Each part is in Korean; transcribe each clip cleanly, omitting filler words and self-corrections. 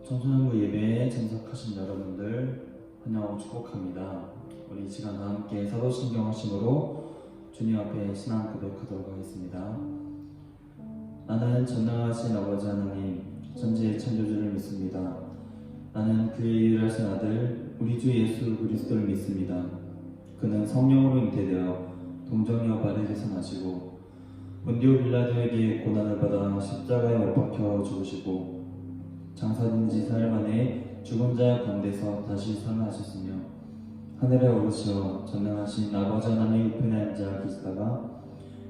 청소년부 예배에 참석하신 여러분들 환영하고 축복합니다. 우리 이 시간 다 함께 사도신경 하심으로 주님 앞에 신앙 고백하도록 하겠습니다. 나는 전능하신 아버지 하나님 전지의 창조주를 믿습니다. 나는 그의 유일하신 아들 우리 주 예수 그리스도를 믿습니다. 그는 성령으로 잉태되어 동정녀 바리에서 나시고 본디오 빌라도에게 고난을 받아 십자가에 못 박혀 죽으시고 장사된 지 사흘 만에 죽은 자 가운데서 다시 살아나셨으며 하늘에 오르시어 전능하신 아버지 하나님의 우편에 앉아 계시다가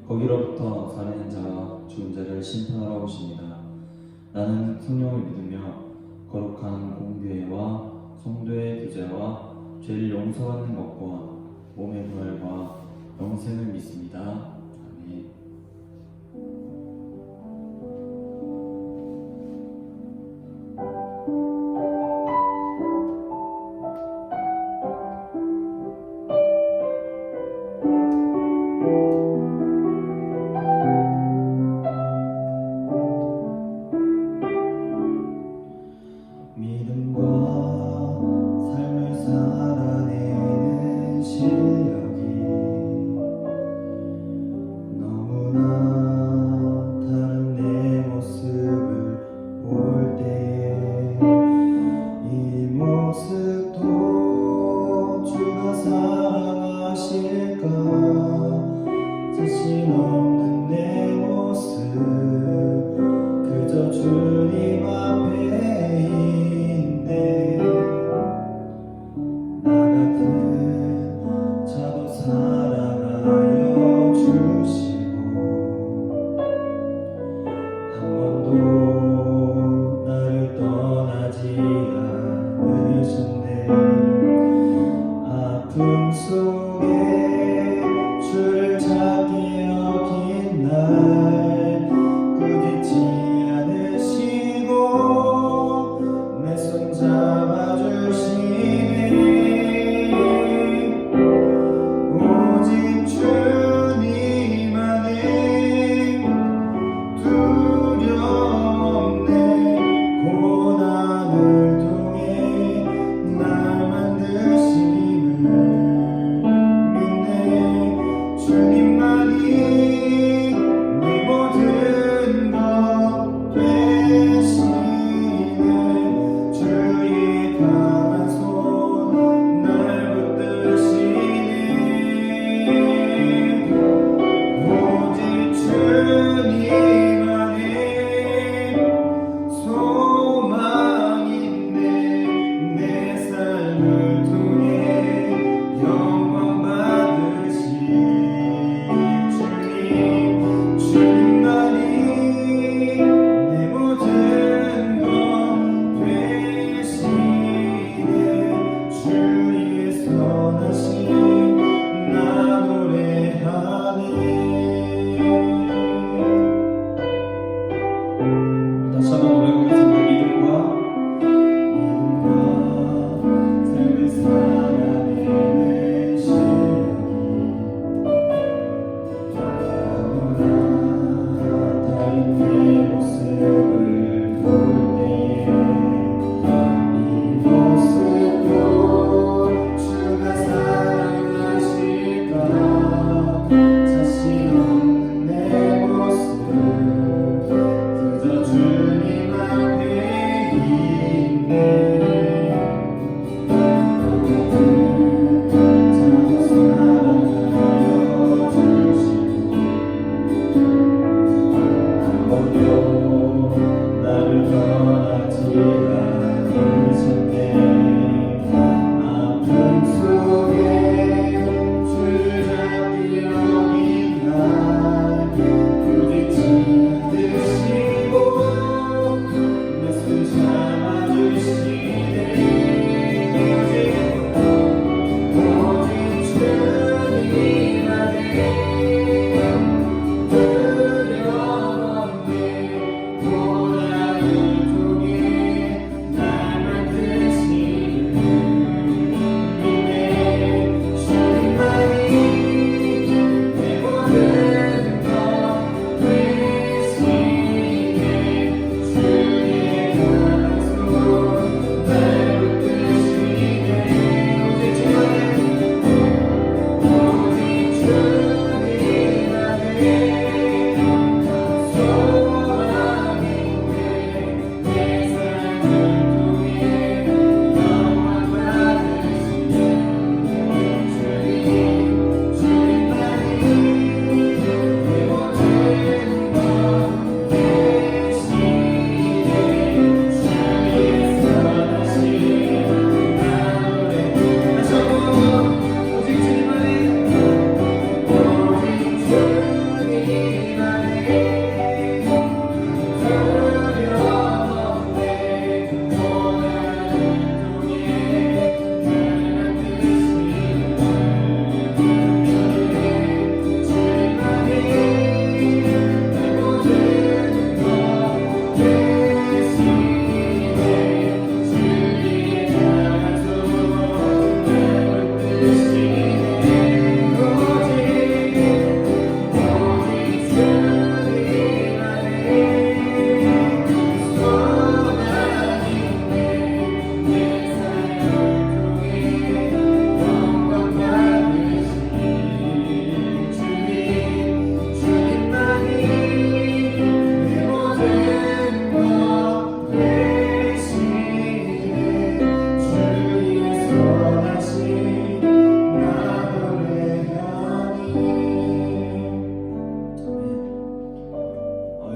거기로부터 살아있는 자와 죽은 자를 심판하러 오십니다. 나는 성령을 믿으며 거룩한 공교회와 성도의 교제와 죄를 용서받는 것과 몸의 부활과 영생을 믿습니다. 아멘. 자신 없는 내 모습 그저 주님 앞에인데 나 같은 자도 사랑하여 주시고 한 번도 나를 떠나지 않으셨네. 아픔 속에 주를 찾게 여긴 날 부딪지 않으시고 내 손 잡아주시네. 오직 주님 안에 두려움 없네. 고난을 통해 날 만드심을 믿네. 주님만이 내 모든 것 되시네. 주의 강한 손 날 붙드시네. 오직 주님 안에 소망 있네. 내 삶을 통해 영광 받으실 주님.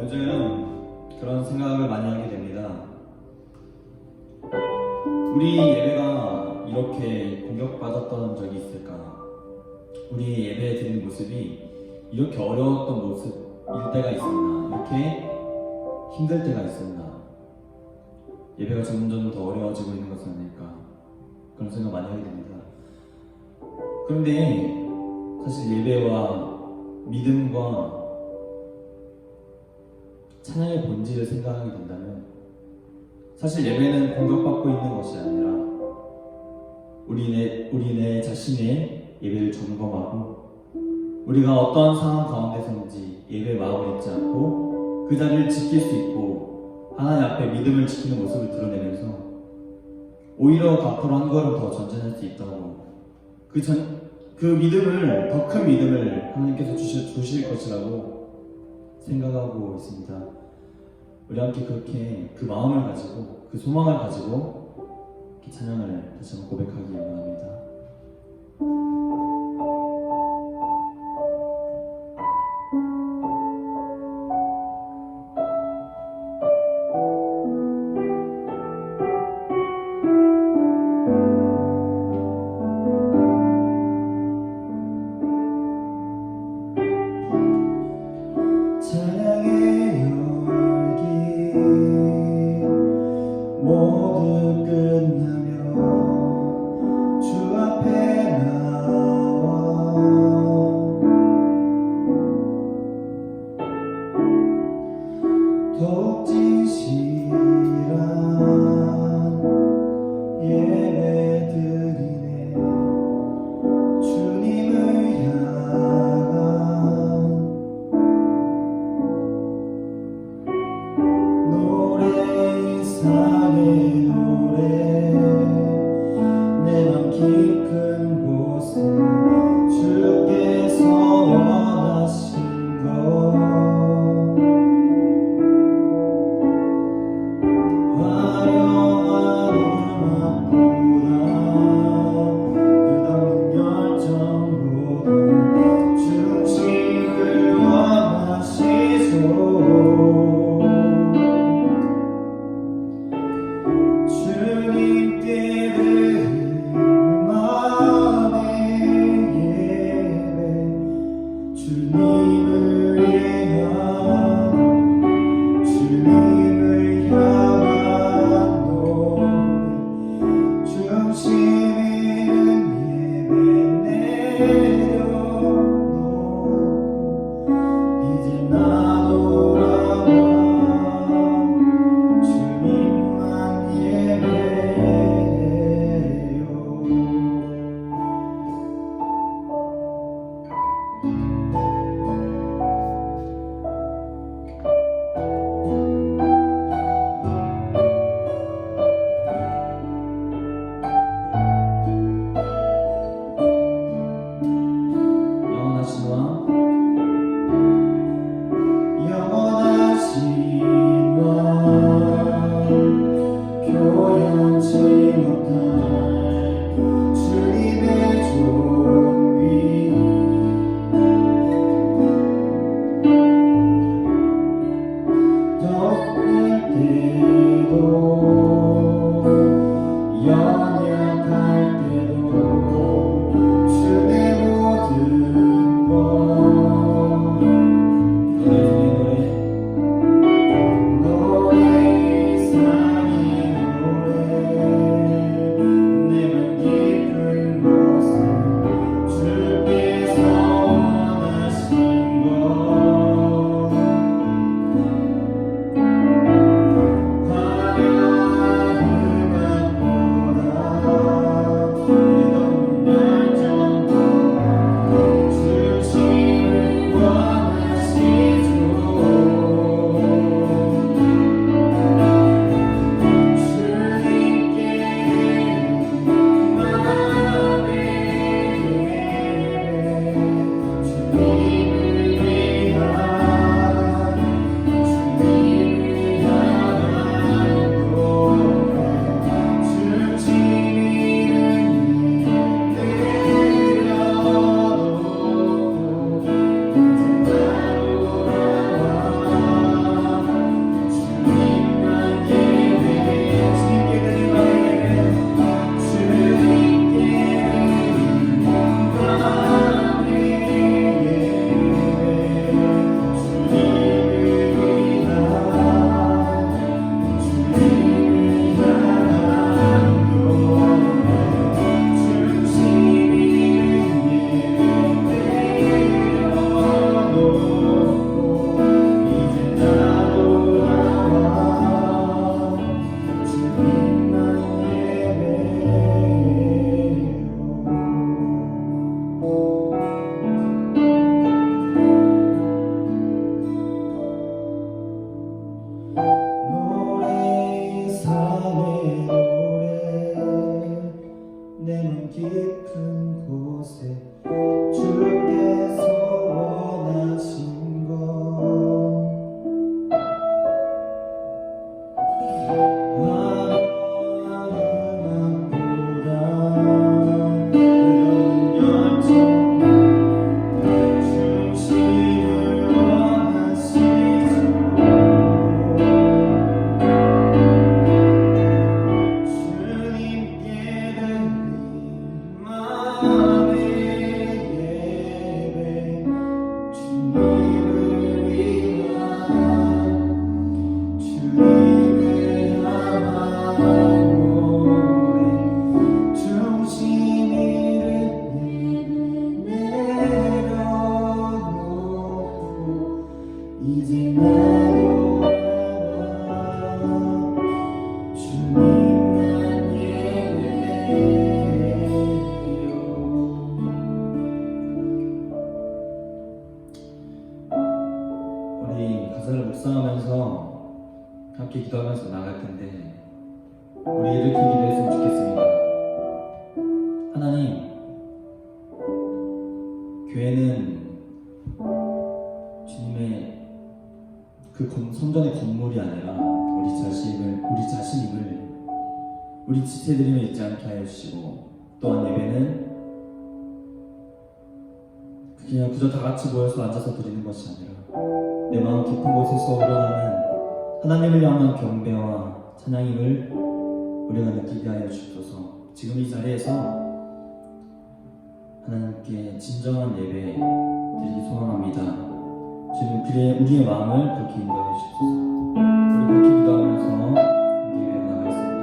요즘 그런 생각을 많이 하게 됩니다. 우리 예배가 이렇게 공격받았던 적이 있을까? 우리 예배 드리는 모습이 이렇게 어려웠던 모습일 때가 있었나? 이렇게 힘들 때가 있었나? 예배가 점점 더 어려워지고 있는 것은 아닐까? 그런 생각 많이 하게 됩니다. 그런데 사실 예배와 믿음과 찬양의 본질을 생각하게 된다면 사실 예배는 공격받고 있는 것이 아니라 우리 내 자신의 예배를 점검하고 우리가 어떤 상황 가운데서인지 예배의 마음을 잊지 않고 그 자리를 지킬 수 있고 하나님 앞에 믿음을 지키는 모습을 드러내면서 오히려 앞으로 한 걸음 더 전진할 수 있다고 그 믿음을 더 큰 믿음을 하나님께서 주실 것이라고 생각하고 있습니다. 우리 함께 그렇게 그 마음을 가지고 그 소망을 가지고 이렇게 찬양을 다시 한번 고백하기 원합니다. 찬양의 열기 모두 끝나며 주 앞에 나와 더욱 진실한 예배 드리네 주님을 향한 노래 이상의 노래 내 맘 깊은 곳에 주께서 원하신 것 화려한 음악보다 끝없는 열정보다 중심을 원하시소 주님께 드릴 마음의 예배 주님을 향한 노래 중심 있는 예배 내려놓고 이제 나 돌아와 주님만 예배해요. 가사를 묵상하면서 함께 기도하면서 나갈 텐데 우리 이렇게 기도했으면 좋겠습니다. 하나님, 교회는 주님의 그 성전의 건물이 아니라 우리 자신임을 우리 지체들임을 잊지 않게 하여 주시고, 또한 예배는 그냥 그저 다 같이 모여서 앉아서 드리는 것이 아니라 내 마음 깊은 곳에서 우러나는 하나님을 향한 경배와 찬양임을 우리가 느끼게 하여 주옵소서. 지금 이 자리에서 하나님께 진정한 예배 드리기 소망합니다. 지금 우리의 마음을 그렇게 인도해 주옵소서. 우리 그렇게 기도하면서 예배로 나가겠습니다.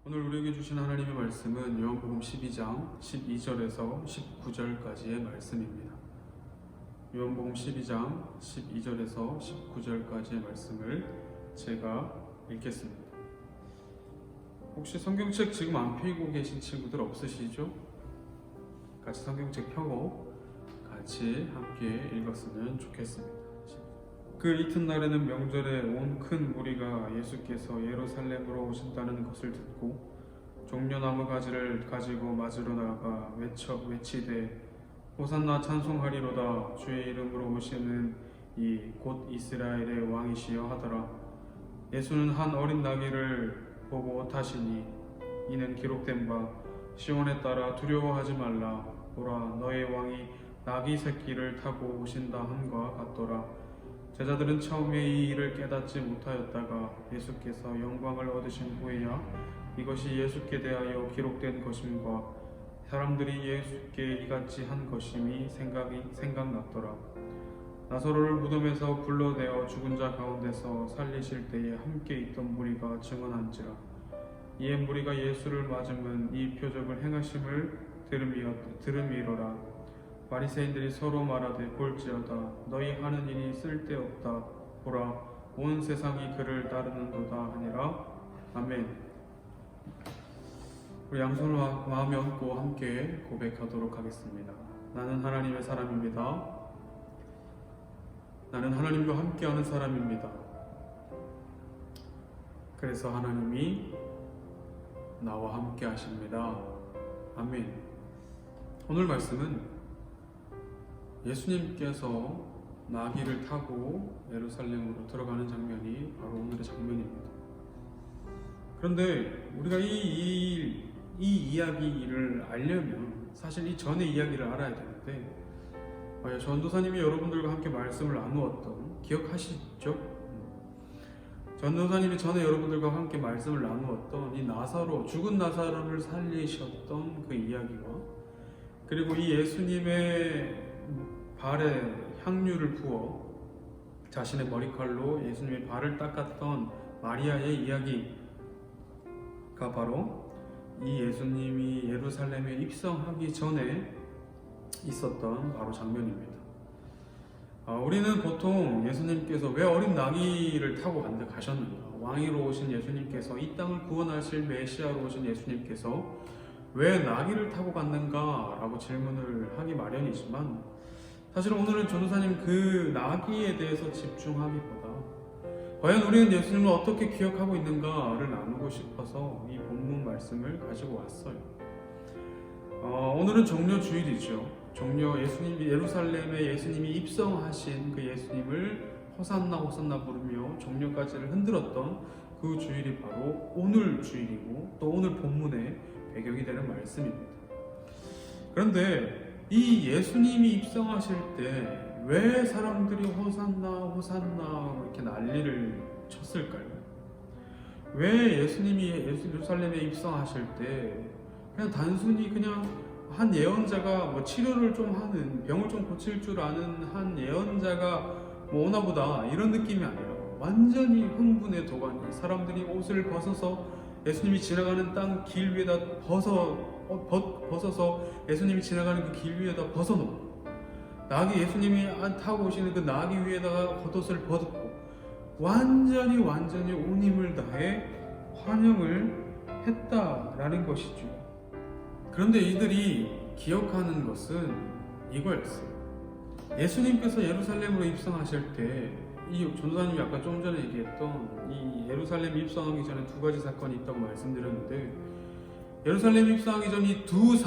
오늘 우리에게 주신 하나님의 말씀은 요한복음 12장 12절에서 19절까지의 말씀입니다. 요한복음 12장 12절에서 19절까지의 말씀을 제가 읽겠습니다. 혹시 성경책 지금 안 펴고 계신 친구들 없으시죠? 같이 성경책 펴고 같이 함께 읽었으면 좋겠습니다. 그 이튿날에는 명절에 온 큰 무리가 예수께서 예루살렘으로 오신다는 것을 듣고 종려나무 가지를 가지고 맞으러 나가 외치되 호산나 찬송하리로다. 주의 이름으로 오시는 이 곧 이스라엘의 왕이시여 하더라. 예수는 한 어린 나귀를 보고 타시니 이는 기록된 바 시온에 따라 두려워하지 말라. 보라, 너의 왕이 나귀 새끼를 타고 오신다 함과 같더라. 제자들은 처음에 이 일을 깨닫지 못하였다가 예수께서 영광을 얻으신 후에야 이것이 예수께 대하여 기록된 것임과 사람들이 예수께 이같이 한 것임이 생각났더라. 나사로를 무덤에서 불러내어 죽은 자 가운데서 살리실 때에 함께 있던 무리가 증언한지라. 이에 무리가 예수를 맞으면 이 표적을 행하심을 들음이로라. 바리새인들이 서로 말하되 볼지어다. 너희 하는 일이 쓸데없다. 보라, 온 세상이 그를 따르는도다 하니라. 아멘. 우리 양손을 마음에 얹고 함께 고백하도록 하겠습니다. 나는 하나님의 사람입니다. 나는 하나님과 함께하는 사람입니다. 그래서 하나님이 나와 함께 하십니다. 아멘. 오늘 말씀은 예수님께서 나귀를 타고 예루살렘으로 들어가는 장면이 바로 오늘의 장면입니다. 그런데 우리가 이 이야기를 알려면 사실 이 전의 이야기를 알아야 되는데, 전도사님이 여러분들과 함께 말씀을 나누었던, 기억하시죠? 전도사님이 전에 여러분들과 함께 말씀을 나누었던 이 죽은 나사로를 살리셨던 그 이야기와, 그리고 이 예수님의 발에 향유를 부어 자신의 머리칼로 예수님의 발을 닦았던 마리아의 이야기가 바로 이 예수님이 예루살렘에 입성하기 전에 있었던 바로 장면입니다. 우리는 보통 예수님께서 왜 어린 나귀를 타고 가셨는가? 왕이로 오신 예수님께서, 이 땅을 구원하실 메시아로 오신 예수님께서 왜 나귀를 타고 갔는가? 라고 질문을 하기 마련이지만, 사실 오늘은 전도사님 그 나귀에 대해서 집중하기보다 과연 우리는 예수님을 어떻게 기억하고 있는가를 나누고 싶어서 이 본문 말씀을 가지고 왔어요. 오늘은 종려 주일이죠. 종려 예수님이 예루살렘에 예수님이 입성하신 그 예수님을 호산나 호산나 부르며 종려까지를 흔들었던 그 주일이 바로 오늘 주일이고, 또 오늘 본문의 배경이 되는 말씀입니다. 그런데 이 예수님이 입성하실 때 왜 사람들이 호산나 호산나 이렇게 난리를 쳤을까요? 왜 예수님이 예루살렘에 입성하실 때 그냥 단순히 그냥 한 예언자가 뭐 치료를 좀 하는, 병을 좀 고칠 줄 아는 한 예언자가 뭐 오나 보다 이런 느낌이 아니라 완전히 흥분의 도가니, 사람들이 옷을 벗어서 예수님이 지나가는 땅 길 위에다 벗어서 예수님이 지나가는 그 길 위에다 벗어놓고, 예수님이 타고 오시는 그 나귀 위에다가 겉옷을 벗고 완전히 온 힘을 다해 환영을 했다라는 것이죠. 그런데 이들이 기억하는 것은 이거였어요. 예수님께서 예루살렘으로 입성하실 때, 이 전도사님이 아까 좀 전에 얘기했던 이 예루살렘 입성하기 전에 두 가지 사건이 있다고 말씀드렸는데, 예루살렘 입성하기 전 이 두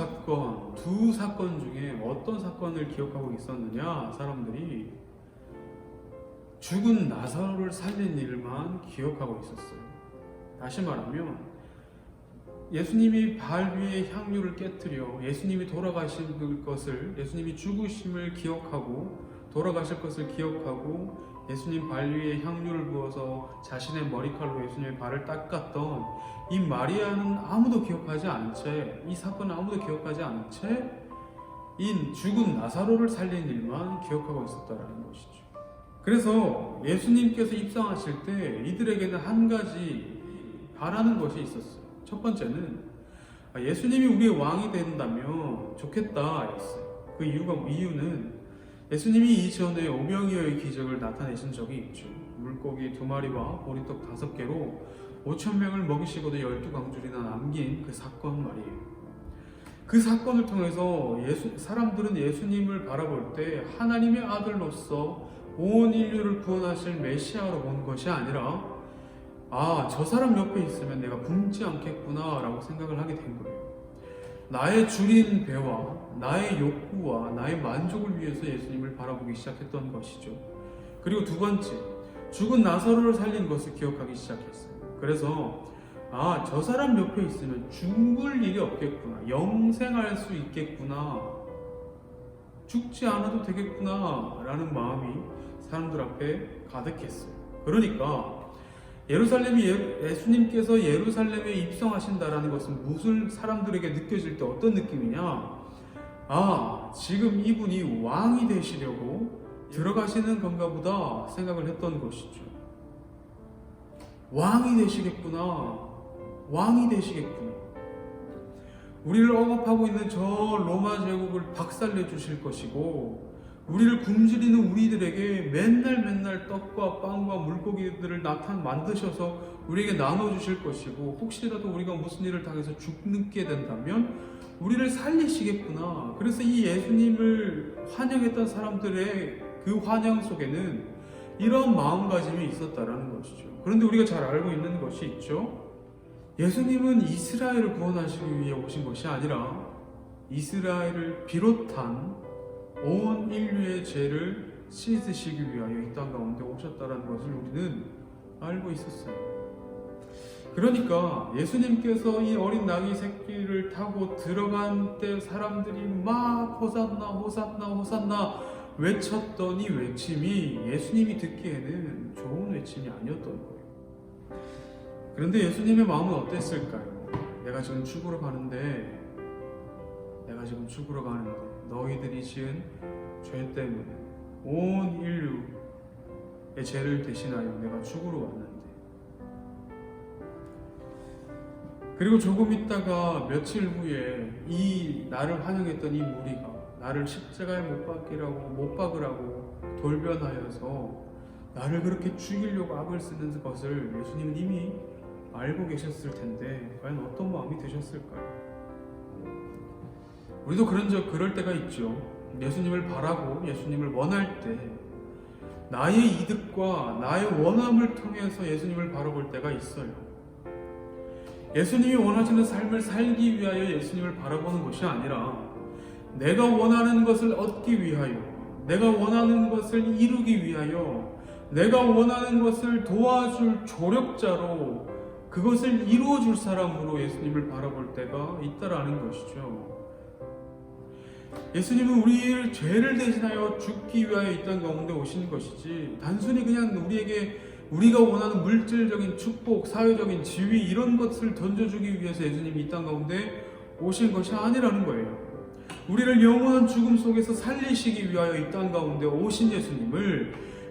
사건 중에 어떤 사건을 기억하고 있었느냐? 사람들이 죽은 나사로를 살린 일만 기억하고 있었어요. 다시 말하면 예수님이 발 위에 향유를 깨뜨려 예수님이 돌아가신 것을, 예수님이 죽으심을 기억하고 돌아가실 것을 기억하고 예수님 발 위에 향유를 부어서 자신의 머리칼로 예수님의 발을 닦았던 이 마리아는 아무도 기억하지 않은 채, 이 사건은 아무도 기억하지 않은 채 이 죽은 나사로를 살린 일만 기억하고 있었다는 것이죠. 그래서 예수님께서 입성하실 때 이들에게는 한 가지 바라는 것이 있었어요. 첫 번째는 예수님이 우리의 왕이 된다면 좋겠다 였어요. 그 이유는 예수님이 이전에 오병이어의 기적을 나타내신 적이 있죠. 물고기 2마리와 보리떡 5개로 5,000명을 먹이시고도 12광줄이나 남긴 그 사건 말이에요. 그 사건을 통해서 사람들은 예수님을 바라볼 때 하나님의 아들로서 온 인류를 구원하실 메시아로 본 것이 아니라, 저 사람 옆에 있으면 내가 굶지 않겠구나 라고 생각을 하게 된 거예요. 나의 줄인 배와 나의 욕구와 나의 만족을 위해서 예수님을 바라보기 시작했던 것이죠. 그리고 두 번째, 죽은 나사로를 살린 것을 기억하기 시작했어요. 그래서 저 사람 옆에 있으면 죽을 일이 없겠구나, 영생할 수 있겠구나, 죽지 않아도 되겠구나 라는 마음이 사람들 앞에 가득했어요. 그러니까 예수님께서 예루살렘에 입성하신다라는 것은 무슨 사람들에게 느껴질 때 어떤 느낌이냐? 지금 이분이 왕이 되시려고 들어가시는 건가 보다 생각을 했던 것이죠. 왕이 되시겠구나. 우리를 억압하고 있는 저 로마 제국을 박살내 주실 것이고, 우리를 굶주리는 우리들에게 맨날 떡과 빵과 물고기들을 만드셔서 우리에게 나눠주실 것이고, 혹시라도 우리가 무슨 일을 당해서 죽게 된다면 우리를 살리시겠구나. 그래서 이 예수님을 환영했던 사람들의 그 환영 속에는 이런 마음가짐이 있었다라는 것이죠. 그런데 우리가 잘 알고 있는 것이 있죠. 예수님은 이스라엘을 구원하시기 위해 오신 것이 아니라 이스라엘을 비롯한 온 인류의 죄를 씻으시기 위하여 이 땅 가운데 오셨다는 것을 우리는 알고 있었어요. 그러니까 예수님께서 이 어린 나귀 새끼를 타고 들어간 때 사람들이 막 호산나 호산나 호산나 외쳤던 이 외침이 예수님이 듣기에는 좋은 외침이 아니었던 거예요. 그런데 예수님의 마음은 어땠을까요? 내가 지금 죽으러 가는데 너희들이 지은 죄 때문에 온 인류의 죄를 대신하여 내가 죽으러 왔는데, 그리고 조금 있다가 며칠 후에 이 나를 환영했던 이 무리가 나를 십자가에 못 박으라고 돌변하여서 나를 그렇게 죽이려고 악을 쓰는 것을 예수님은 이미 알고 계셨을 텐데 과연 어떤 마음이 드셨을까요? 우리도 그럴 때가 있죠. 예수님을 바라고 예수님을 원할 때 나의 이득과 나의 원함을 통해서 예수님을 바라볼 때가 있어요. 예수님이 원하시는 삶을 살기 위하여 예수님을 바라보는 것이 아니라 내가 원하는 것을 얻기 위하여, 내가 원하는 것을 이루기 위하여, 내가 원하는 것을 도와줄 조력자로 그것을 이루어줄 사람으로 예수님을 바라볼 때가 있다라는 것이죠. 예수님은 우리의 죄를 대신하여 죽기 위하여 이 땅 가운데 오신 것이지 단순히 그냥 우리가 원하는 물질적인 축복, 사회적인 지위 이런 것을 던져주기 위해서 예수님이 이 땅 가운데 오신 것이 아니라는 거예요. 우리를 영원한 죽음 속에서 살리시기 위하여 이 땅 가운데 오신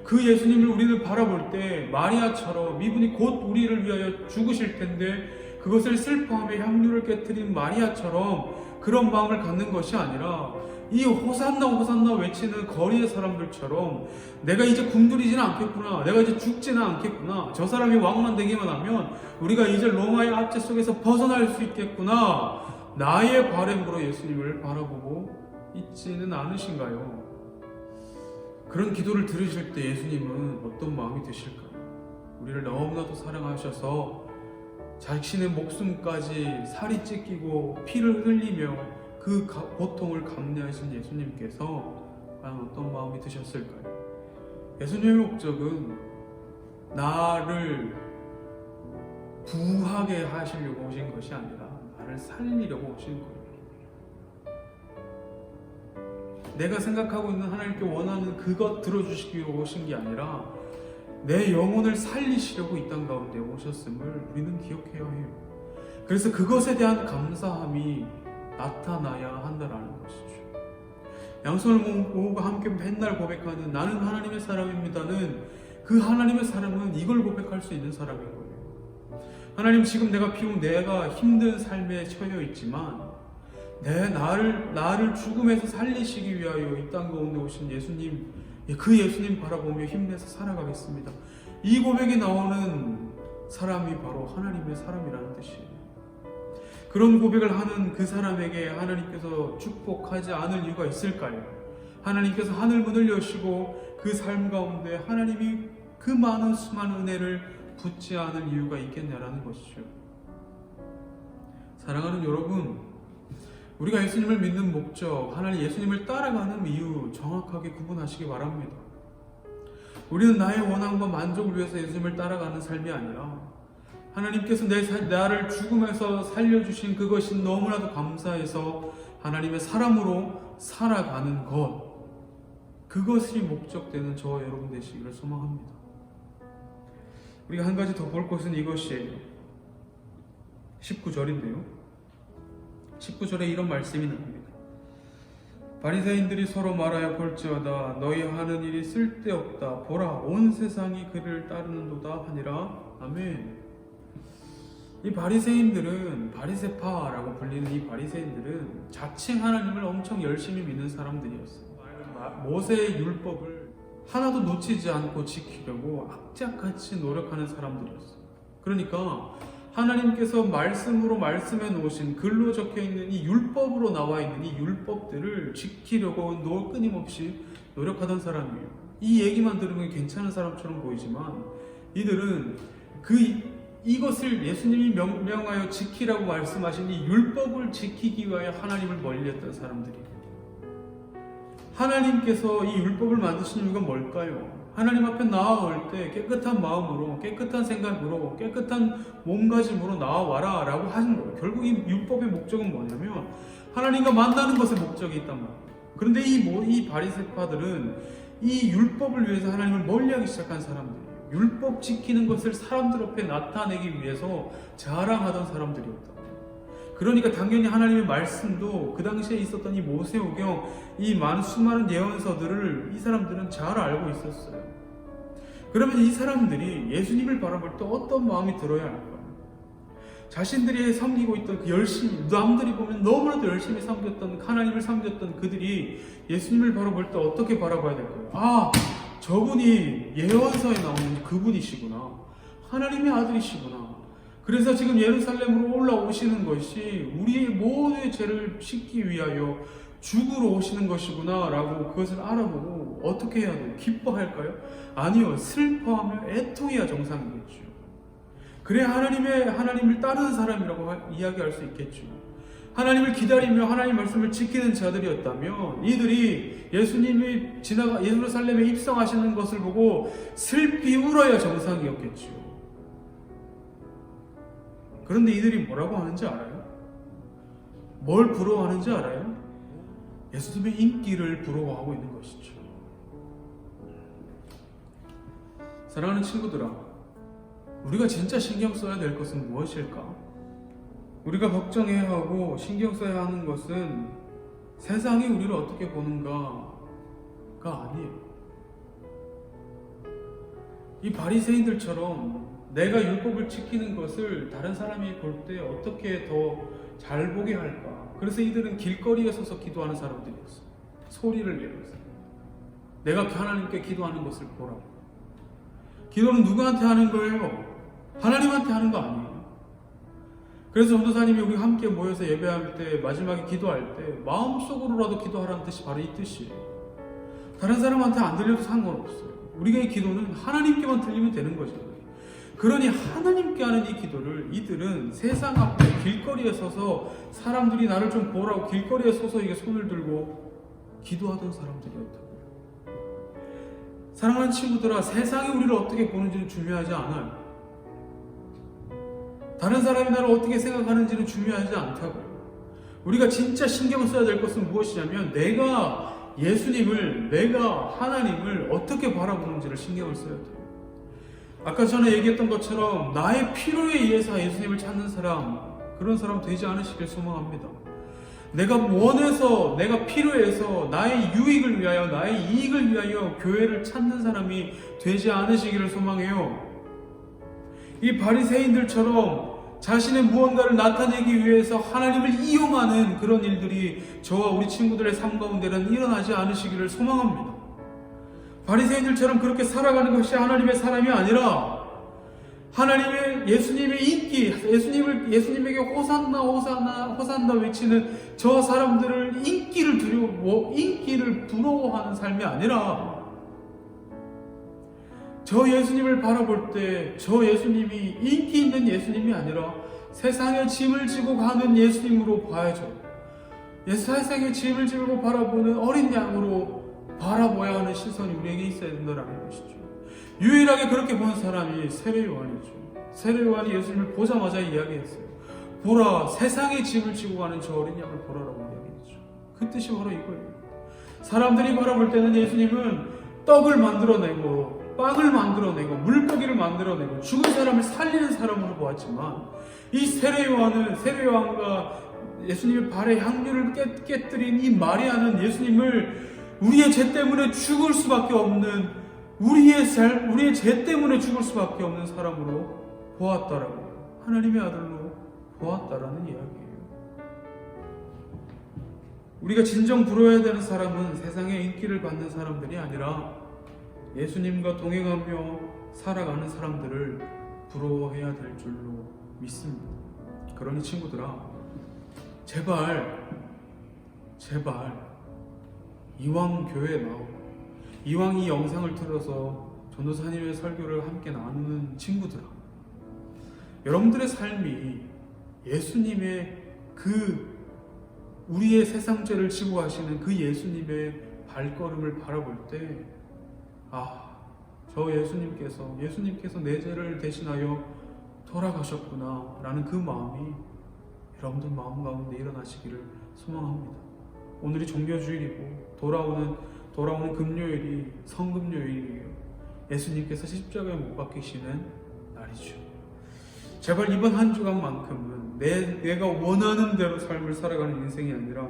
그 예수님을 우리는 바라볼 때 마리아처럼 이분이 곧 우리를 위하여 죽으실 텐데 그것을 슬퍼하며 향유를 깨뜨린 마리아처럼 그런 마음을 갖는 것이 아니라 이 호산나 호산나 외치는 거리의 사람들처럼 내가 이제 굶주리지는 않겠구나, 내가 이제 죽지는 않겠구나, 저 사람이 왕만 되기만 하면 우리가 이제 로마의 압제 속에서 벗어날 수 있겠구나, 나의 바람으로 예수님을 바라보고 있지는 않으신가요? 그런 기도를 들으실 때 예수님은 어떤 마음이 드실까요? 우리를 너무나도 사랑하셔서 자신의 목숨까지 살이 찢기고 피를 흘리며 그 고통을 감내하신 예수님께서 과연 어떤 마음이 드셨을까요? 예수님의 목적은 나를 부하게 하시려고 오신 것이 아니라 나를 살리려고 오신 거예요. 내가 생각하고 있는 하나님께 원하는 그것 들어주시기 위해 오신 게 아니라 내 영혼을 살리시려고 이 땅 가운데 오셨음을 우리는 기억해야 해요. 그래서 그것에 대한 감사함이 나타나야 한다라는 것이죠. 양손을 모으고 함께 맨날 고백하는 나는 하나님의 사람입니다는 그 하나님의 사람은 이걸 고백할 수 있는 사람인 거예요. 하나님, 지금 내가 비록 내가 힘든 삶에 처해 있지만 나를 죽음에서 살리시기 위하여 이 땅 가운데 오신 예수님, 그 예수님 바라보며 힘내서 살아가겠습니다. 이 고백이 나오는 사람이 바로 하나님의 사람이라는 뜻이에요. 그런 고백을 하는 그 사람에게 하나님께서 축복하지 않을 이유가 있을까요? 하나님께서 하늘 문을 여시고 그 삶 가운데 하나님이 그 많은 수많은 은혜를 붓지 않을 이유가 있겠냐라는 것이죠. 사랑하는 여러분, 우리가 예수님을 믿는 목적, 하나님 예수님을 따라가는 이유 정확하게 구분하시기 바랍니다. 우리는 나의 원함과 만족을 위해서 예수님을 따라가는 삶이 아니라 하나님께서 나를 죽음에서 살려주신 그것이 너무나도 감사해서 하나님의 사람으로 살아가는 것, 그것이 목적되는 저와 여러분 되시기를 소망합니다. 우리가 한 가지 더 볼 것은 이것이에요. 19절인데요. 19절에 이런 말씀이 나옵니다. 바리새인들이 서로 말하여 볼지어다 너희 하는 일이 쓸데없다. 보라, 온 세상이 그를 따르는도다 하니라. 아멘. 이 바리새인들은, 바리새파라고 불리는 이 바리새인들은 자칭 하나님을 엄청 열심히 믿는 사람들이었어요. 모세의 율법을 하나도 놓치지 않고 지키려고 악착같이 노력하는 사람들이었어요. 그러니까 하나님께서 말씀으로 말씀해 놓으신 글로 적혀 있는 이 율법으로 나와 있는 이 율법들을 지키려고 끊임없이 노력하던 사람이에요. 이 얘기만 들으면 괜찮은 사람처럼 보이지만 이들은 이것을 예수님이 명령하여 지키라고 말씀하신 이 율법을 지키기 위하여 하나님을 멀리했던 사람들이에요. 하나님께서 이 율법을 만드신 이유가 뭘까요? 하나님 앞에 나아올 때 깨끗한 마음으로, 깨끗한 생각으로, 깨끗한 몸가짐으로 나아와라 라고 하신 거예요. 결국 이 율법의 목적은 뭐냐면 하나님과 만나는 것에 목적이 있단 말이에요. 그런데 이 바리새파들은 이 율법을 위해서 하나님을 멀리하기 시작한 사람들이에요. 율법 지키는 것을 사람들 앞에 나타내기 위해서 자랑하던 사람들이었다. 그러니까 당연히 하나님의 말씀도 그 당시에 있었던 이 모세오경, 이 수많은 예언서들을 이 사람들은 잘 알고 있었어요. 그러면 이 사람들이 예수님을 바라볼 때 어떤 마음이 들어야 할까요? 자신들이 섬기고 있던 그 열심히, 남들이 보면 너무나도 열심히 섬겼던, 하나님을 섬겼던 그들이 예수님을 바로 볼 때 어떻게 바라봐야 될까요? 아, 저분이 예언서에 나오는 그분이시구나. 하나님의 아들이시구나. 그래서 지금 예루살렘으로 올라오시는 것이 우리의 모든 죄를 씻기 위하여 죽으러 오시는 것이구나 라고 그것을 알아보고 어떻게 해야 돼요? 기뻐할까요? 아니요. 슬퍼하며 애통해야 정상이겠죠. 그래야 하나님을 따르는 사람이라고 이야기할 수 있겠죠. 하나님을 기다리며 하나님 말씀을 지키는 자들이었다면 이들이 예수님이 예루살렘에 입성하시는 것을 보고 슬피 울어야 정상이었겠죠. 그런데 이들이 뭐라고 하는지 알아요? 뭘 부러워하는지 알아요? 예수님의 인기를 부러워하고 있는 것이죠. 사랑하는 친구들아, 우리가 진짜 신경 써야 될 것은 무엇일까? 우리가 걱정해야 하고 신경 써야 하는 것은 세상이 우리를 어떻게 보는가가 아니에요. 이 바리새인들처럼 내가 율법을 지키는 것을 다른 사람이 볼 때 어떻게 더 잘 보게 할까? 그래서 이들은 길거리에 서서 기도하는 사람들이었어요. 소리를 내면서 내가 하나님께 기도하는 것을 보라고. 기도는 누구한테 하는 거예요? 하나님한테 하는 거 아니에요. 그래서 전도사님이 우리 함께 모여서 예배할 때 마지막에 기도할 때 마음속으로라도 기도하라는 뜻이 바로 이 뜻이에요. 다른 사람한테 안 들려도 상관없어요. 우리의 기도는 하나님께만 들리면 되는 거죠. 그러니 하나님께 하는 이 기도를 이들은 세상 앞에 길거리에 서서 사람들이 나를 좀 보라고 길거리에 서서 이게 손을 들고 기도하던 사람들이었다고요. 사랑하는 친구들아, 세상이 우리를 어떻게 보는지는 중요하지 않아요. 다른 사람이 나를 어떻게 생각하는지는 중요하지 않다고요. 우리가 진짜 신경 써야 될 것은 무엇이냐면 내가 예수님을, 내가 하나님을 어떻게 바라보는지를 신경을 써야 돼요. 아까 전에 얘기했던 것처럼 나의 필요에 의해서 예수님을 찾는 사람, 그런 사람 되지 않으시길 소망합니다. 내가 원해서, 내가 필요해서 나의 유익을 위하여, 나의 이익을 위하여 교회를 찾는 사람이 되지 않으시기를 소망해요. 이 바리새인들처럼 자신의 무언가를 나타내기 위해서 하나님을 이용하는 그런 일들이 저와 우리 친구들의 삶 가운데는 일어나지 않으시기를 소망합니다. 바리새인들처럼 그렇게 살아가는 것이 하나님의 사람이 아니라 하나님의 예수님의 인기, 예수님에게 호산나 호산나 호산나 외치는 저 사람들을 인기를 부러워하는 삶이 아니라 저 예수님을 바라볼 때 저 예수님이 인기 있는 예수님이 아니라 세상의 짐을 지고 가는 예수님으로 봐야죠. 세상의 짐을 지고 바라보는 어린 양으로 바라봐야 하는 시선이 우리에게 있어야 된다는 것이죠. 유일하게 그렇게 본 사람이 세례 요한이죠. 세례 요한이 예수님을 보자마자 이야기했어요. 보라, 세상의 짐을 지고 가는 저 어린 양을 보라라고 이야기했죠. 그 뜻이 바로 이거예요. 사람들이 바라볼 때는 예수님은 떡을 만들어내고 빵을 만들어내고 물고기를 만들어내고 죽은 사람을 살리는 사람으로 보았지만 이 세례 요한과 예수님의 발에 향유를 깨뜨린 이 마리아는 예수님을 우리의 죄 때문에 죽을 수밖에 없는, 우리의 죄 때문에 죽을 수밖에 없는 사람으로 보았다라고, 하나님의 아들로 보았다라는 이야기예요. 우리가 진정 부러워야 되는 사람은 세상의 인기를 받는 사람들이 아니라 예수님과 동행하며 살아가는 사람들을 부러워해야 될 줄로 믿습니다. 그러니 친구들아, 제발 이왕 교회에 나오고 이왕 이 영상을 틀어서 전도사님의 설교를 함께 나누는 친구들아, 여러분들의 삶이 예수님의 우리의 세상죄를 지고 가시는 그 예수님의 발걸음을 바라볼 때 저 예수님께서 내 죄를 대신하여 돌아가셨구나 라는 그 마음이 여러분들 마음 가운데 일어나시기를 소망합니다. 오늘이 종려주일이고 돌아오는 금요일이 성금요일이에요. 예수님께서 십자가에 못 박히시는 날이죠. 제발 이번 한 주간만큼은 내가 원하는 대로 삶을 살아가는 인생이 아니라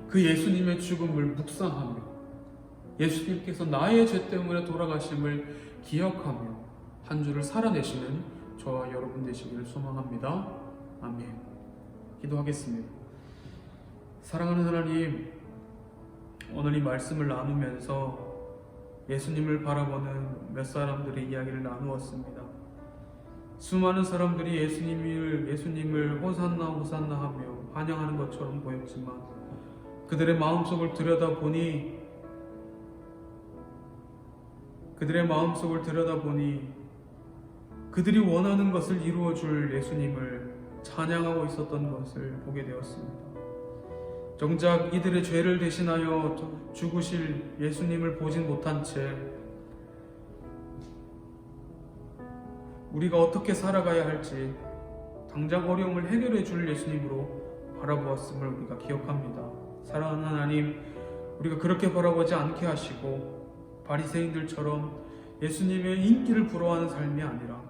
그 예수님의 죽음을 묵상하며 예수님께서 나의 죄 때문에 돌아가심을 기억하며 한 주를 살아내시는 저와 여러분 되시기를 소망합니다. 아멘. 기도하겠습니다. 사랑하는 하나님, 오늘 이 말씀을 나누면서 예수님을 바라보는 몇 사람들의 이야기를 나누었습니다. 수많은 사람들이 예수님을 호산나 호산나 하며 환영하는 것처럼 보였지만 그들의 마음속을 들여다보니 그들이 원하는 것을 이루어줄 예수님을 찬양하고 있었던 것을 보게 되었습니다. 정작 이들의 죄를 대신하여 죽으실 예수님을 보진 못한 채 우리가 어떻게 살아가야 할지 당장 어려움을 해결해 줄 예수님으로 바라보았음을 우리가 기억합니다. 사랑하는 하나님, 우리가 그렇게 바라보지 않게 하시고 바리새인들처럼 예수님의 인기를 부러워하는 삶이 아니라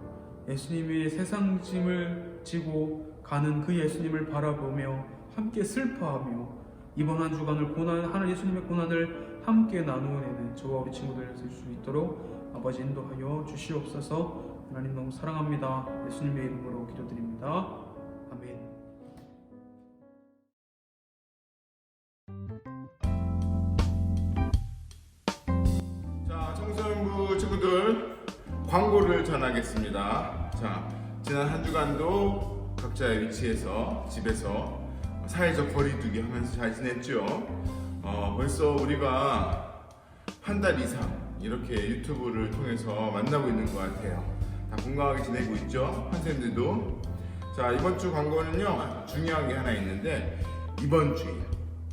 예수님의 세상 짐을 지고 가는 그 예수님을 바라보며 함께 슬퍼하며 이번 한 주간을 예수님의 고난을 함께 나누어내는 저와 우리 친구들 될 수 있도록 아버지 인도하여 주시옵소서. 하나님 너무 사랑합니다. 예수님의 이름으로 기도드립니다. 아멘. 자, 청소년부 친구들 광고를 전하겠습니다. 자, 지난 한 주간도 각자의 위치에서 집에서 사회적 거리두기 하면서 잘 지냈죠? 벌써 우리가 한 달 이상 이렇게 유튜브를 통해서 만나고 있는 것 같아요. 다 건강하게 지내고 있죠? 선생님들도. 자, 이번 주 광고는요, 중요한 게 하나 있는데, 이번 주일,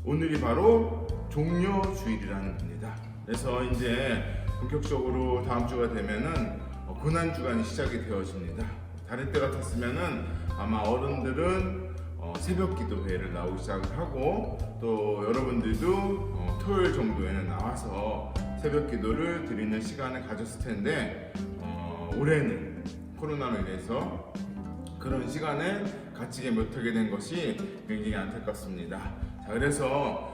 오늘이 바로 종료주일이라는 겁니다. 그래서 이제 본격적으로 다음 주가 되면은 고난주간이 시작이 되어집니다. 다른 때 같았으면은 아마 어른들은 새벽 기도회를 나오기 시작을 하고 또 여러분들도 토요일 정도에는 나와서 새벽 기도를 드리는 시간을 가졌을 텐데 올해는 코로나로 인해서 그런 시간을 갖지게 못하게 된 것이 굉장히 안타깝습니다. 자, 그래서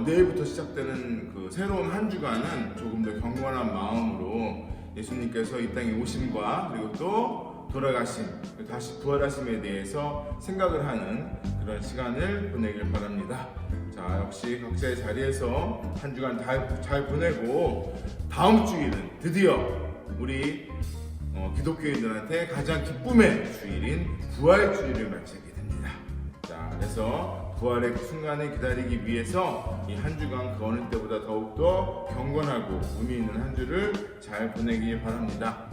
내일부터 시작되는 그 새로운 한 주간은 조금 더 경건한 마음으로 예수님께서 이 땅에 오심과 그리고 또 돌아가심, 다시 부활하심에 대해서 생각을 하는 그런 시간을 보내길 바랍니다. 자, 역시 각자의 자리에서 한 주간 잘 보내고 다음 주일은 드디어 우리 기독교인들한테 가장 기쁨의 주일인 부활주일을 맞이하게 됩니다. 자, 그래서 부활의 그 순간을 기다리기 위해서 이 한 주간 그 어느 때보다 더욱더 경건하고 의미 있는 한 주를 잘 보내길 바랍니다.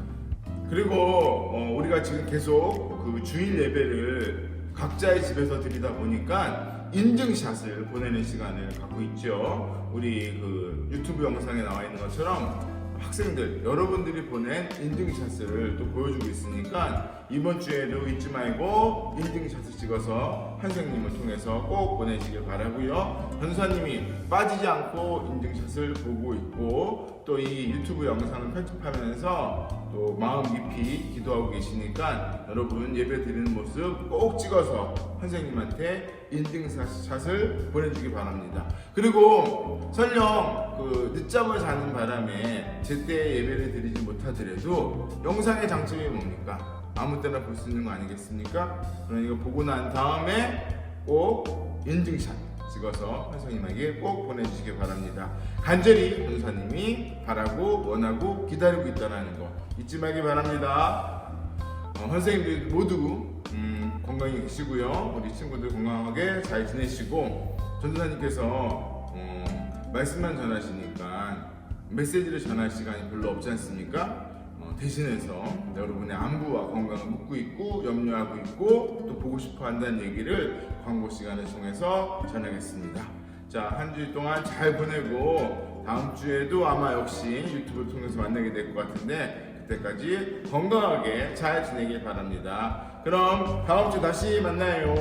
그리고 우리가 지금 계속 그 주일 예배를 각자의 집에서 드리다 보니까 인증샷을 보내는 시간을 갖고 있죠. 우리 그 유튜브 영상에 나와 있는 것처럼 학생들, 여러분들이 보낸 인증샷을 또 보여주고 있으니까 이번 주에도 잊지 말고 인증샷을 찍어서 선생님을 통해서 꼭 보내시길 바라고요. 전사님이 빠지지 않고 인증샷을 보고 있고 또 이 유튜브 영상을 편집하면서 또 마음 깊이 기도하고 계시니까 여러분 예배 드리는 모습 꼭 찍어서 선생님한테 인증샷을 보내주기 바랍니다. 그리고 설령 그 늦잠을 자는 바람에 제때 예배를 드리지 못하더라도 영상의 장점이 뭡니까? 아무 때나 볼 수 있는 거 아니겠습니까? 그러니까 보고 난 다음에 꼭 인증샷 찍어서 선생님에게 꼭 보내주시기 바랍니다. 간절히 선사님이 바라고 원하고 기다리고 있다는 거 잊지 말기 바랍니다. 선생님들 모두 건강히 계시고요. 우리 친구들 건강하게 잘 지내시고 전도사님께서 말씀만 전하시니까 메시지를 전할 시간이 별로 없지 않습니까? 대신해서 여러분의 안부와 건강을 묻고 있고 염려하고 있고 또 보고 싶어 한다는 얘기를 광고 시간을 통해서 전하겠습니다. 자, 한 주 동안 잘 보내고 다음 주에도 아마 역시 유튜브를 통해서 만나게 될 것 같은데 그때까지 건강하게 잘 지내길 바랍니다. 그럼 다음 주 다시 만나요.